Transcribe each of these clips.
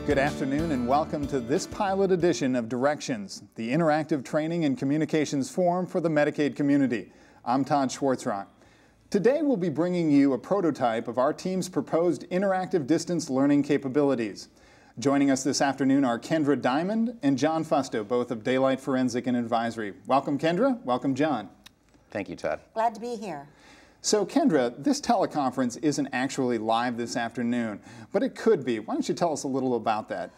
Good afternoon and welcome to this pilot edition of Directions, the interactive training and communications forum for the Medicaid community. I'm Todd Schwartzrock. Today we'll be bringing you a prototype of our team's proposed interactive distance learning capabilities. Joining us this afternoon are Kendra Dimond and John Fusto, both of Daylight Forensic and Advisory. Welcome, Kendra. Welcome, John. Thank you, Todd. Glad to be here. So, Kendra, this teleconference isn't actually live this afternoon, but it could be. Why don't you tell us a little about that?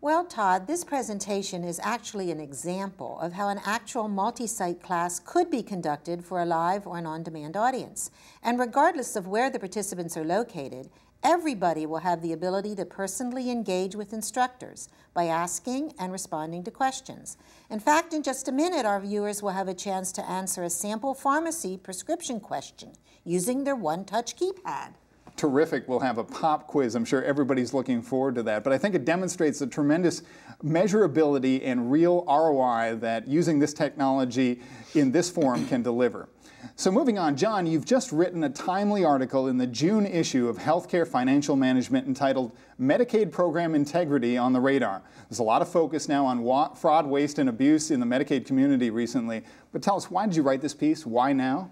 Well, Todd, this presentation is actually an example of how an actual multi-site class could be conducted for a live or an on-demand audience. And regardless of where the participants are located, everybody will have the ability to personally engage with instructors by asking and responding to questions. In fact, in just a minute, our viewers will have a chance to answer a sample pharmacy prescription question using their one-touch keypad. Terrific. We'll have a pop quiz. I'm sure everybody's looking forward to that. But I think it demonstrates the tremendous measurability and real ROI that using this technology in this forum can deliver. So moving on, John, you've just written a timely article in the June issue of Healthcare Financial Management entitled Medicaid Program Integrity on the Radar. There's a lot of focus now on fraud, waste, and abuse in the Medicaid community recently. But tell us, why did you write this piece? Why now?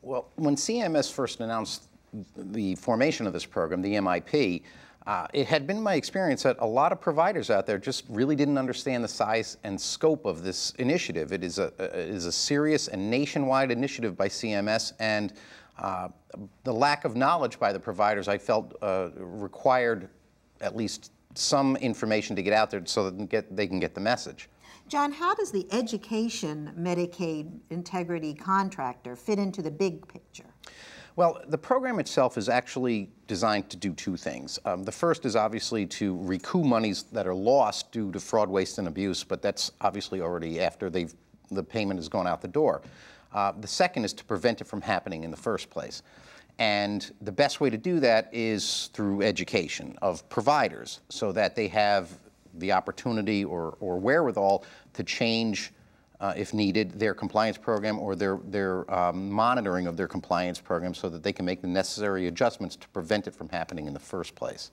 Well, when CMS first announced the formation of this program, the MIP, it had been my experience that a lot of providers out there just really didn't understand the size and scope of this initiative. It is a serious and nationwide initiative by CMS, and the lack of knowledge by the providers, I felt, required at least some information to get out there so that they can get the message. John, how does the education Medicaid integrity contractor fit into the big picture? Well, the program itself is actually designed to do two things. The first is obviously to recoup monies that are lost due to fraud, waste, and abuse, but that's obviously already after the payment has gone out the door. The second is to prevent it from happening in the first place. And the best way to do that is through education of providers so that they have the opportunity or wherewithal to change if needed, their compliance program or their monitoring of their compliance program so that they can make the necessary adjustments to prevent it from happening in the first place.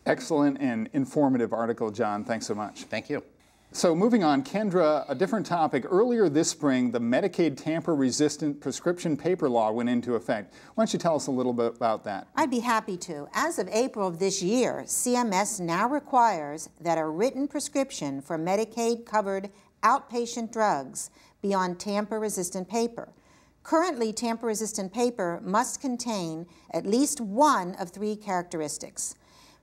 Excellent and informative article, John. Thanks so much. Thank you. So moving on, Kendra, a different topic. Earlier this spring, the Medicaid tamper-resistant prescription paper law went into effect. Why don't you tell us a little bit about that? I'd be happy to. As of April of this year, CMS now requires that a written prescription for Medicaid-covered outpatient drugs be on tamper-resistant paper. Currently, tamper-resistant paper must contain at least one of three characteristics.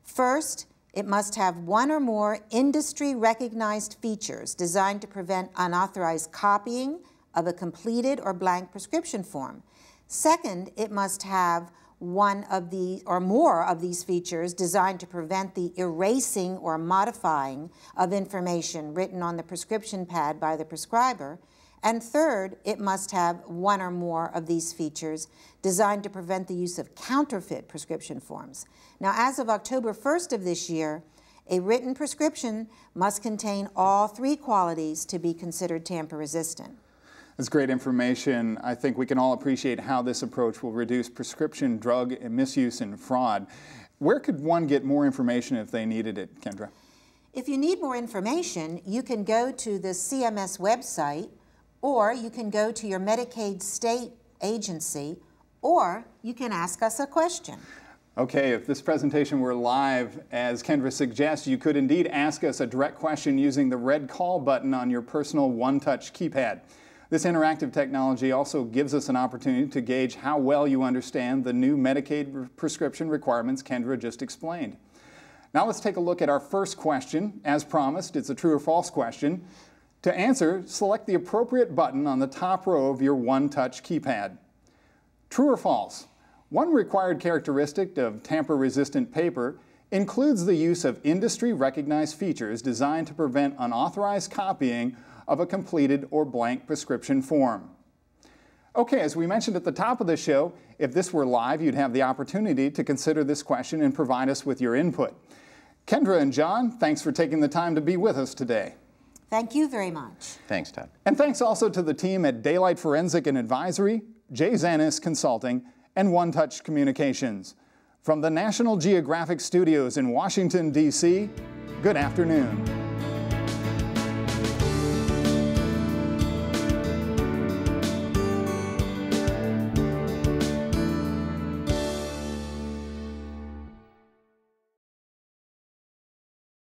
First, it must have one or more industry-recognized features designed to prevent unauthorized copying of a completed or blank prescription form. Second, it must have one of the or more of these features designed to prevent the erasing or modifying of information written on the prescription pad by the prescriber. And third, it must have one or more of these features designed to prevent the use of counterfeit prescription forms. Now, as of October 1st of this year, a written prescription must contain all three qualities to be considered tamper-resistant. That's great information. I think we can all appreciate how this approach will reduce prescription drug misuse and fraud. Where could one get more information if they needed it, Kendra? If you need more information, you can go to the CMS website, or you can go to your Medicaid state agency, or you can ask us a question. Okay, if this presentation were live, as Kendra suggests, you could indeed ask us a direct question using the red call button on your personal one-touch keypad. This interactive technology also gives us an opportunity to gauge how well you understand the new Medicaid prescription requirements Kendra just explained. Now let's take a look at our first question. As promised, it's a true or false question. To answer, select the appropriate button on the top row of your one-touch keypad. True or false? One required characteristic of tamper-resistant paper includes the use of industry-recognized features designed to prevent unauthorized copying of a completed or blank prescription form. Okay, as we mentioned at the top of the show, if this were live, you'd have the opportunity to consider this question and provide us with your input. Kendra and John, thanks for taking the time to be with us today. Thank you very much. Thanks, Todd. And thanks also to the team at Daylight Forensic and Advisory, J. Zanis Consulting, and One Touch Communications. From the National Geographic Studios in Washington, D.C., Good afternoon.